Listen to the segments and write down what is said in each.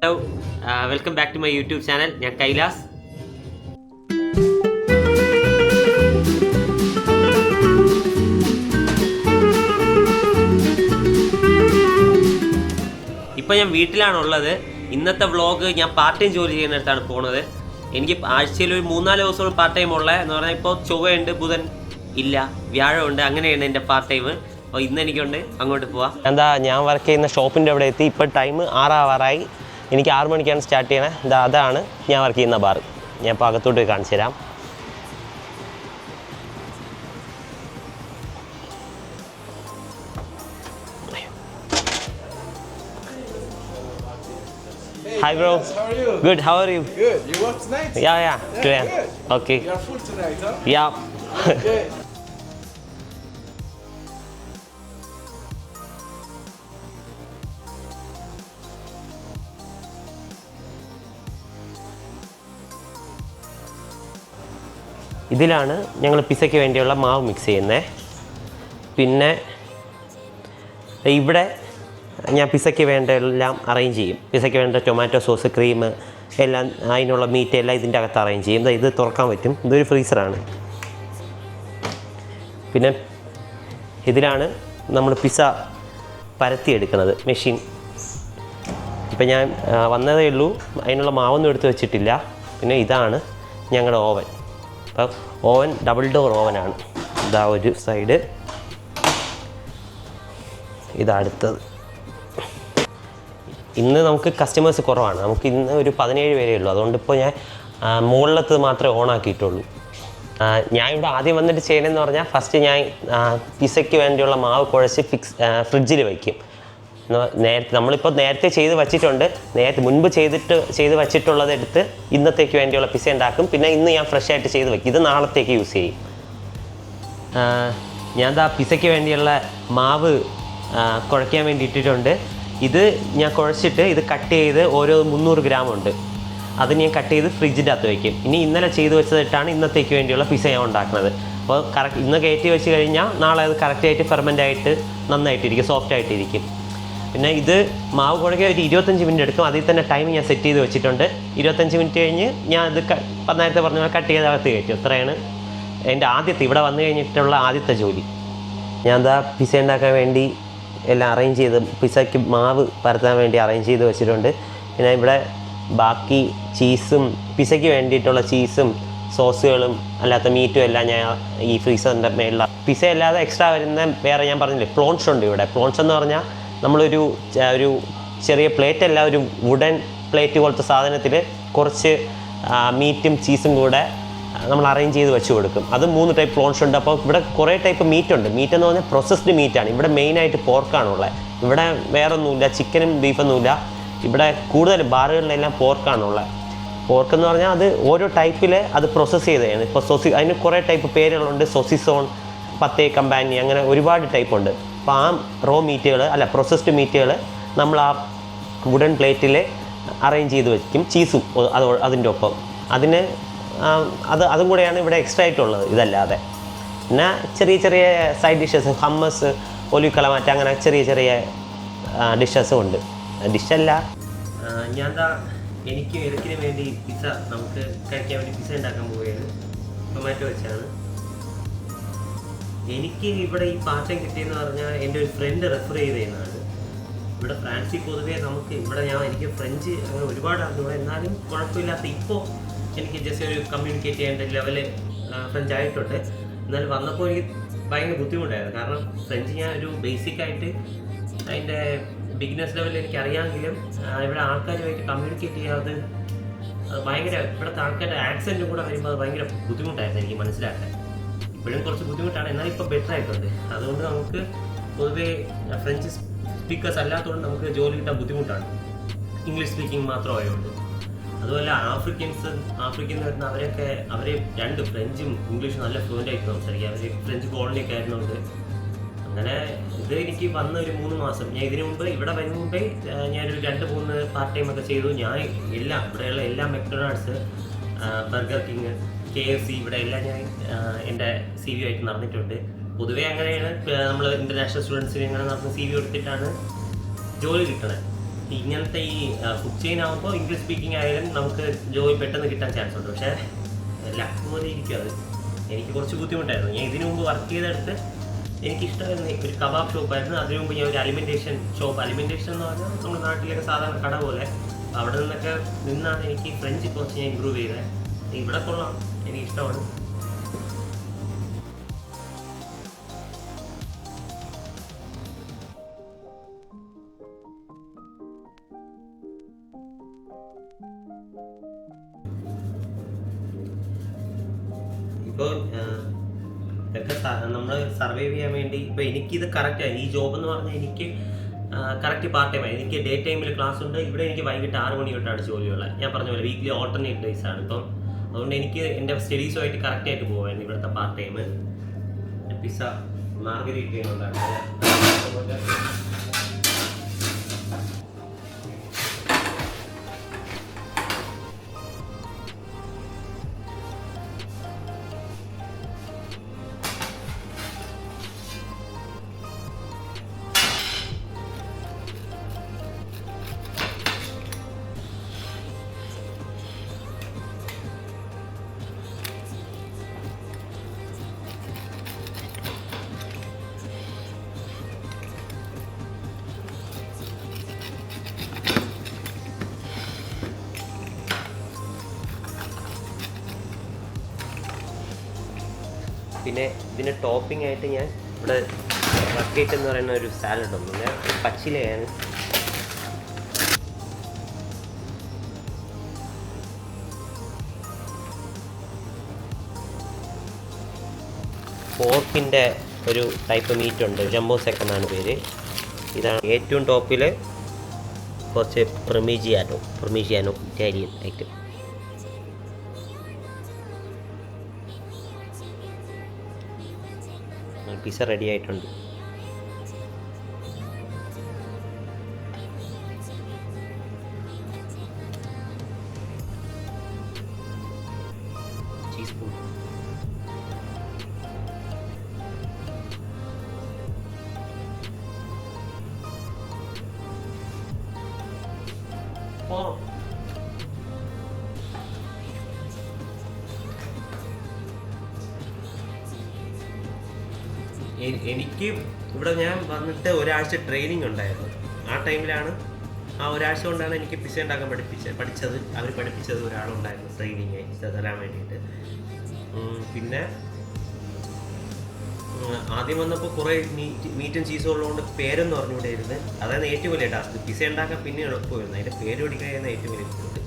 Hello welcome back to my YouTube channel. ഞാൻ കൈലാസ്. ഇപ്പോൾ ഞാൻ വീട്ടിലാണുള്ളത്. ഇന്നത്തെ വ്ളോഗ് ഞാൻ പാർട്ട് ടൈം ജോലി ചെയ്യുന്നിടത്താണ് പോകുന്നത്. എനിക്ക് ആഴ്ചയിൽ ഒരു 3-4 ദിവസങ്ങൾ പാർട്ട് ടൈം ഉള്ളത് എന്ന് പറഞ്ഞാൽ ഇപ്പോൾ ചൊവ്വയുണ്ട്, ബുധൻ ഇല്ല, വ്യാഴമുണ്ട്, അങ്ങനെയാണ് എൻ്റെ പാർട്ട് ടൈം. അപ്പോൾ ഇന്ന് എനിക്കുണ്ട്, അങ്ങോട്ട് പോവാം. ഞാൻ വർക്ക് ചെയ്യുന്ന ഷോപ്പിൻ്റെ അവിടെ എത്തി. ഇപ്പോൾ ടൈം 6 ആവാറായി. എനിക്ക് 6 മണിക്കാണ് സ്റ്റാർട്ട് ചെയ്യണത്. അതാണ് ഞാൻ വർക്ക് ചെയ്യുന്ന ബാർ. ഞാൻ ഇപ്പോൾ അകത്തോട്ട് കാണിച്ചു തരാം. Hi bro. How are you? Good. How are you? Good. You work tonight? Yeah. Today. Good. Okay. You are full tonight, huh? Yeah. Okay. ഇതിലാണ് ഞങ്ങൾ പിസയ്ക്ക് വേണ്ടിയുള്ള മാവ് മിക്സ് ചെയ്യുന്നത്. പിന്നെ ഇവിടെ ഞാൻ പിസയ്ക്ക് വേണ്ട എല്ലാം അറേഞ്ച് ചെയ്യും. പിസയ്ക്ക് വേണ്ട ടൊമാറ്റോ സോസ്, ക്രീം എല്ലാം, അതിനുള്ള മീറ്റ് എല്ലാം ഇതിൻ്റെ അകത്ത് അറേഞ്ച് ചെയ്യും. ഇത് തുറക്കാൻ പറ്റും. ഇതൊരു ഫ്രീസറാണ്. പിന്നെ ഇതിലാണ് നമ്മൾ പിസ പരത്തിയെടുക്കുന്നത്, മെഷീൻ. ഇപ്പം ഞാൻ വന്നതേ ഉള്ളൂ, അതിനുള്ള മാവൊന്നും എടുത്ത് വെച്ചിട്ടില്ല. പിന്നെ ഇതാണ് ഞങ്ങളുടെ ഓവൻ. അപ്പം ഓവൻ ഡബിൾ ഡോർ ഓവനാണ്. ഇതാ ഒരു സൈഡ്, ഇതാ അടുത്തത്. ഇന്ന് നമുക്ക് കസ്റ്റമേഴ്സ് കുറവാണ്. നമുക്ക് ഇന്ന് ഒരു 17 പേരേ ഉള്ളൂ. അതുകൊണ്ട് ഇപ്പോൾ ഞാൻ മുകളിലത്തത് മാത്രമേ ഓണാക്കിയിട്ടുള്ളൂ. ഞാൻ ഇവിടെ ആദ്യം വന്നിട്ട് ചെയ്യണമെന്ന് പറഞ്ഞാൽ, ഫസ്റ്റ് ഞാൻ പിസയ്ക്ക് വേണ്ടിയുള്ള മാവ് കുഴച്ച് ഫ്രിഡ്ജിൽ വയ്ക്കും. നമ്മളിപ്പോൾ നേരത്തെ ചെയ്ത് വച്ചിട്ടുണ്ട്. മുൻപ് ചെയ്ത് വച്ചിട്ടുള്ളതെടുത്ത് ഇന്നത്തേക്ക് വേണ്ടിയുള്ള പിസ ഉണ്ടാക്കും. പിന്നെ ഇന്ന് ഞാൻ ഫ്രഷ് ആയിട്ട് ചെയ്ത് വയ്ക്കും. ഇത് നാളത്തേക്ക് യൂസ് ചെയ്യും. ഞാൻ പിസയ്ക്ക് വേണ്ടിയുള്ള മാവ് കുഴയ്ക്കാൻ വേണ്ടി ഇട്ടിട്ടുണ്ട്. ഇത് ഞാൻ കുഴച്ചിട്ട് ഇത് കട്ട് ചെയ്ത് ഓരോ 300 ഗ്രാം ഉണ്ട്. അത് ഞാൻ കട്ട് ചെയ്ത് ഫ്രിഡ്ജിൻ്റെ അകത്ത് വയ്ക്കും. ഇനി ഇന്നലെ ചെയ്ത് വെച്ചതിട്ടാണ് ഇന്നത്തേക്ക് വേണ്ടിയുള്ള പിസ ഞാൻ ഉണ്ടാക്കുന്നത്. അപ്പോൾ ഇന്ന് കയറ്റി വെച്ച് കഴിഞ്ഞാൽ നാളെ അത് കറക്റ്റായിട്ട് ഫെർമെൻ്റ് ആയിട്ട് നന്നായിട്ടിരിക്കും, സോഫ്റ്റ് ആയിട്ടിരിക്കും. പിന്നെ ഇത് മാവ് കുഴയ്ക്കാൻ ഒരു 25 മിനിറ്റ് എടുക്കും. അതിൽ തന്നെ ടൈം ഞാൻ സെറ്റ് ചെയ്ത് വെച്ചിട്ടുണ്ട്. 25 മിനിറ്റ് കഴിഞ്ഞ് ഞാൻ ഇത് നേരത്തെ പറഞ്ഞ പോലെ കട്ട് ചെയ്ത് അകത്ത് കയറ്റും. അത്രയാണ് എൻ്റെ ഇവിടെ വന്നു കഴിഞ്ഞിട്ടുള്ള ആദ്യത്തെ ജോലി. ഞാൻ പിസ ഉണ്ടാക്കാൻ വേണ്ടി എല്ലാം അറേഞ്ച് ചെയ്ത്, പിസയ്ക്ക് മാവ് പരത്താൻ വേണ്ടി അറേഞ്ച് ചെയ്ത് വെച്ചിട്ടുണ്ട്. പിന്നെ ഇവിടെ ബാക്കി ചീസും, പിസയ്ക്ക് വേണ്ടിയിട്ടുള്ള ചീസും സോസുകളും അല്ലാത്ത മീറ്റും എല്ലാം ഞാൻ ഈ ഫ്രീസറിൻ്റെ മേളിൽ. പിസ അല്ലാതെ എക്സ്ട്രാ വരുന്ന വേറെ ഞാൻ പറഞ്ഞില്ലേ, പ്ലോൺസ് ഉണ്ട് ഇവിടെ. പ്ലോൺസ് എന്ന് പറഞ്ഞാൽ നമ്മളൊരു ചെറിയ പ്ലേറ്റ് അല്ല, ഒരു വുഡൻ പ്ലേറ്റ് പോലത്തെ സാധനത്തിൽ കുറച്ച് മീറ്റും ചീസും കൂടെ നമ്മൾ അറേഞ്ച് ചെയ്ത് വെച്ച് കൊടുക്കും. അത് 3 ടൈപ്പ് പ്ലോൺസ് ഉണ്ട്. അപ്പോൾ ഇവിടെ കുറേ ടൈപ്പ് മീറ്റ് ഉണ്ട്. മീറ്റ് എന്ന് പറഞ്ഞാൽ പ്രോസസ്ഡ് മീറ്റാണ്. ഇവിടെ മെയിനായിട്ട് പോർക്കാണുള്ളത്. ഇവിടെ വേറൊന്നുമില്ല, ചിക്കനും ബീഫൊന്നുമില്ല. ഇവിടെ കൂടുതൽ ബാറുകളിലെല്ലാം പോർക്കാണുള്ളത്. പോർക്ക് എന്ന് പറഞ്ഞാൽ അത് ഓരോ ടൈപ്പിൽ അത് പ്രോസസ്സ് ചെയ്തതാണ്. ഇപ്പോൾ അതിന് കുറേ ടൈപ്പ് പേരുകളുണ്ട്. സോസിസോൺ, പത്തേ കമ്പാനി, അങ്ങനെ ഒരുപാട് ടൈപ്പ് ഉണ്ട്. അപ്പോൾ ആ റോ മീറ്റുകൾ പ്രോസസ്ഡ് മീറ്റുകൾ നമ്മൾ ആ വുഡൻ പ്ലേറ്റിൽ അറേഞ്ച് ചെയ്ത് വയ്ക്കും. ചീസും അതിൻ്റെ ഒപ്പം. അതും കൂടെയാണ് ഇവിടെ എക്സ്ട്രാ ആയിട്ടുള്ളത്. ഇതല്ലാതെ പിന്നെ ചെറിയ സൈഡ് ഡിഷസ്, ഹമ്മസ്, ഒലിവ് കലമാറ്റ, അങ്ങനെ ചെറിയ ഡിഷസും ഉണ്ട്. ഡിഷല്ല, എനിക്ക് ഇറക്കിന് വേണ്ടി പിസ്സ, നമുക്ക് കഴിക്കാൻ വേണ്ടി പിസ്സ ഉണ്ടാക്കാൻ പോവുകയാണ്. ടൊമാറ്റോ വെച്ചാണ്. എനിക്ക് ഇവിടെ ഈ പാർട്ട് ടൈം കിട്ടിയെന്ന് പറഞ്ഞാൽ എൻ്റെ ഒരു ഫ്രണ്ട് റെഫർ ചെയ്തതാണ്. ഇവിടെ ഫ്രാൻസിൽ പൊതുവേ എനിക്ക് ഫ്രഞ്ച് അങ്ങനെ ഒരുപാട് അറിഞ്ഞൂടെ, എന്നാലും കുഴപ്പമില്ലാത്ത, ഇപ്പോൾ എനിക്ക് ജസ്റ്റ് ഒരു കമ്മ്യൂണിക്കേറ്റ് ചെയ്യേണ്ട ലെവല് ഫ്രഞ്ച് ആയിട്ടുണ്ട്. എന്നാൽ വന്നപ്പോൾ എനിക്ക് ഭയങ്കര ബുദ്ധിമുട്ടായിരുന്നു. കാരണം ഫ്രഞ്ച് ഞാൻ ഒരു ബേസിക്കായിട്ട് അതിൻ്റെ ബിഗിനേഴ്സ് ലെവലിൽ എനിക്ക് അറിയാമെങ്കിലും ഇവിടെ ആൾക്കാരുമായിട്ട് കമ്മ്യൂണിക്കേറ്റ് ചെയ്യാതെ ഭയങ്കര, ഇവിടുത്തെ ആൾക്കാരുടെ ആക്സെൻറ്റും കൂടെ വരുമ്പോൾ അത് ഭയങ്കര ബുദ്ധിമുട്ടായിരുന്നു എനിക്ക് മനസ്സിലാക്കാൻ. ഇപ്പോഴും കുറച്ച് ബുദ്ധിമുട്ടാണ്, എന്നാലും ഇപ്പോൾ ബെറ്റർ ആയിട്ടുണ്ട്. അതുകൊണ്ട് നമുക്ക് പൊതുവേ ഫ്രഞ്ച് സ്പീക്കേഴ്സ് അല്ലാത്തതുകൊണ്ട് നമുക്ക് ജോലി കിട്ടാൻ ബുദ്ധിമുട്ടാണ്. ഇംഗ്ലീഷ് സ്പീക്കിംഗ് മാത്രമായതുകൊണ്ട്. അതുപോലെ ആഫ്രിക്കയിൽ നിന്ന് വരുന്ന അവർ 2 ഫ്രഞ്ചും ഇംഗ്ലീഷും നല്ല ഫ്ലുവൻ്റ് ആയിട്ട് സംസാരിക്കുക. അവർ ഫ്രഞ്ച് കോളനിയൊക്കെ ആയിരുന്നുകൊണ്ട് അങ്ങനെ ഇത് എനിക്ക് വന്ന ഒരു 3 മാസം. ഞാൻ ഇതിനു മുമ്പ് ഇവിടെ വരുന്ന മുമ്പേ ഞാനൊരു 2-3 പാർട്ട് ടൈം ഒക്കെ ചെയ്തു. ഞാൻ ഇവിടെയുള്ള എല്ലാ മെക്ഡൊണാൾഡ്സ്, ബർഗർ കിങ്, KFC, ഇവിടെ എല്ലാം ഞാൻ എൻ്റെ CV ആയിട്ട് നടന്നിട്ടുണ്ട്. പൊതുവേ അങ്ങനെയാണ് നമ്മൾ ഇൻ്റർനാഷണൽ സ്റ്റുഡൻസിന് ഇങ്ങനെ നടന്ന CV കൊടുത്തിട്ടാണ് ജോലി കിട്ടണത്. ഇങ്ങനത്തെ ഈ ഫുഡ് ചെയിൻ ആകുമ്പോൾ ഇംഗ്ലീഷ് സ്പീക്കിംഗ് ആയാലും നമുക്ക് ജോലി പെട്ടെന്ന് കിട്ടാൻ ചാൻസ് ഉണ്ട്. പക്ഷേ ലക്ക് പോലെ ഇരിക്കും അത്. എനിക്ക് കുറച്ച് ബുദ്ധിമുട്ടായിരുന്നു. ഞാൻ ഇതിനു മുമ്പ് വർക്ക് ചെയ്തെടുത്ത് എനിക്കിഷ്ടമായിരുന്നു ഒരു കബാബ് ഷോപ്പായിരുന്നു. അതിനു മുമ്പ് ഞാൻ ഒരു അലിമെൻറ്റേഷൻ ഷോപ്പ്, അലിമെൻറ്റേഷൻ എന്ന് പറഞ്ഞാൽ നമ്മുടെ നാട്ടിലൊക്കെ സാധാരണ കട പോലെ, അവിടെ നിന്നൊക്കെ നിന്നാണ് എനിക്ക് ഫ്രഞ്ച് കുറച്ച് ഞാൻ ഇമ്പ്രൂവ് ചെയ്തത്. ഇവിടെ കൊള്ളാം, എനിക്കിഷ്ടമാണ്. ഇപ്പോൾ ഇതൊക്കെ നമ്മൾ സർവൈവ് ചെയ്യാൻ വേണ്ടി ഇപ്പോൾ എനിക്കിത് കറക്റ്റായി. ഈ ജോബ് എന്ന് പറഞ്ഞാൽ എനിക്ക് കറക്റ്റ് പാർട്ട് ടൈമാണ്. എനിക്ക് ഡേ ടൈമിൽ ക്ലാസ് ഉണ്ട്. ഇവിടെ എനിക്ക് വൈകിട്ട് 6 മണി തൊട്ടാണ് ജോലിയുള്ളത്. ഞാൻ പറഞ്ഞ പോലെ വീക്കിലി ഓൾട്ടർനേറ്റ് ഡേയ്സ് ആണ്. ഇപ്പം അതുകൊണ്ട് എനിക്ക് എൻ്റെ സ്റ്റഡീസുമായിട്ട് കറക്റ്റായിട്ട് പോകുമായിരുന്നു ഇവിടുത്തെ പാർട്ട് ടൈം. പിസ്സ മാർഗരീറ്റ ഉണ്ടാക്കുന്നത്. പിന്നെ ഇതിന് ടോപ്പിംഗ് ആയിട്ട് ഞാൻ ഇവിടെ റക്കേറ്റ് എന്ന് പറയുന്ന ഒരു സാലഡ് ഉണ്ട്. ഞാൻ പച്ചിലയാണ്. പോർക്കിൻ്റെ ഒരു ടൈപ്പ് മീറ്റ് ഉണ്ട്, ജംബോ സെക്ക് എന്നാണ് പേര്. ഇതാണ് ഏറ്റവും ടോപ്പിൽ. കുറച്ച് പ്രമീജിയാനോ ഇറ്റാലിയൻ ഐറ്റം. പിസ്സ റെഡി ആയിട്ടുണ്ട്. ടീസ്പൂൺ എനിക്ക് ഇവിടെ ഞാൻ വന്നിട്ട് ഒരാഴ്ച ട്രെയിനിങ് ഉണ്ടായിരുന്നു. ആ ടൈമിലാണ്, ആ ഒരാഴ്ച കൊണ്ടാണ് എനിക്ക് പിസ്സ ഉണ്ടാക്കാൻ പഠിച്ചത്. അവർ പഠിപ്പിച്ചത് ഒരാളുണ്ടായിരുന്നു ട്രെയിനിങ് തരാൻ വേണ്ടിയിട്ട്. പിന്നെ ആദ്യം വന്നപ്പോൾ കുറേ മീറ്റും ചീസും ഉള്ളതുകൊണ്ട് പേരൊന്നും അറിഞ്ഞുകൂടായിരുന്നു. അതായത് ഏറ്റവും വലിയ ടാസ്ക്. പിസ്സ ഉണ്ടാക്കാൻ പിന്നെ എളുപ്പമായിരുന്നു, അതിൻ്റെ പേര് പിടിക്കുകയായിരുന്നു ഏറ്റവും വലിയ ബുദ്ധിമുട്ട്.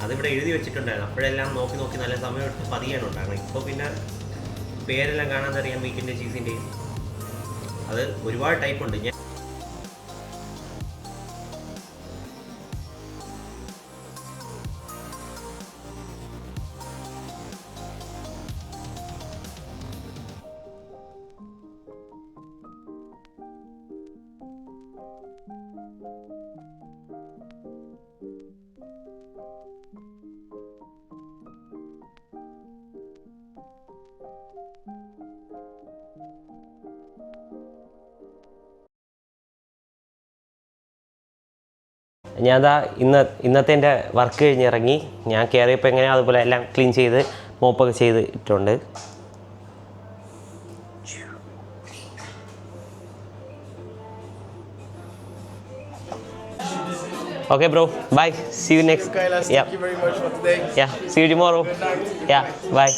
അതിവിടെ എഴുതി വെച്ചിട്ടുണ്ടായിരുന്നു. അപ്പോഴെല്ലാം നോക്കി നല്ല സമയമെടുത്ത് പതിയാനുണ്ടായിരുന്നു. ഇപ്പോൾ പിന്നെ പേരെല്ലാം കാണാതറിയാം മീറ്റിൻ്റെ ചീസിൻ്റെയും. അത് ഒരുപാട് ടൈപ്പ് ഉണ്ട്. ഞാനതാ ഇന്നത്തെ എൻ്റെ വർക്ക് കഴിഞ്ഞിറങ്ങി. ഞാൻ കയറിയപ്പോൾ എങ്ങനെയാണ് അതുപോലെ എല്ലാം ക്ലീൻ ചെയ്ത് മോപ്പൊക്കെ ചെയ്തിട്ടുണ്ട്. Okay, bro. Bye. See you next. Kailas, thank you very much for today. Yeah. See you tomorrow. Good night. Yeah. Bye.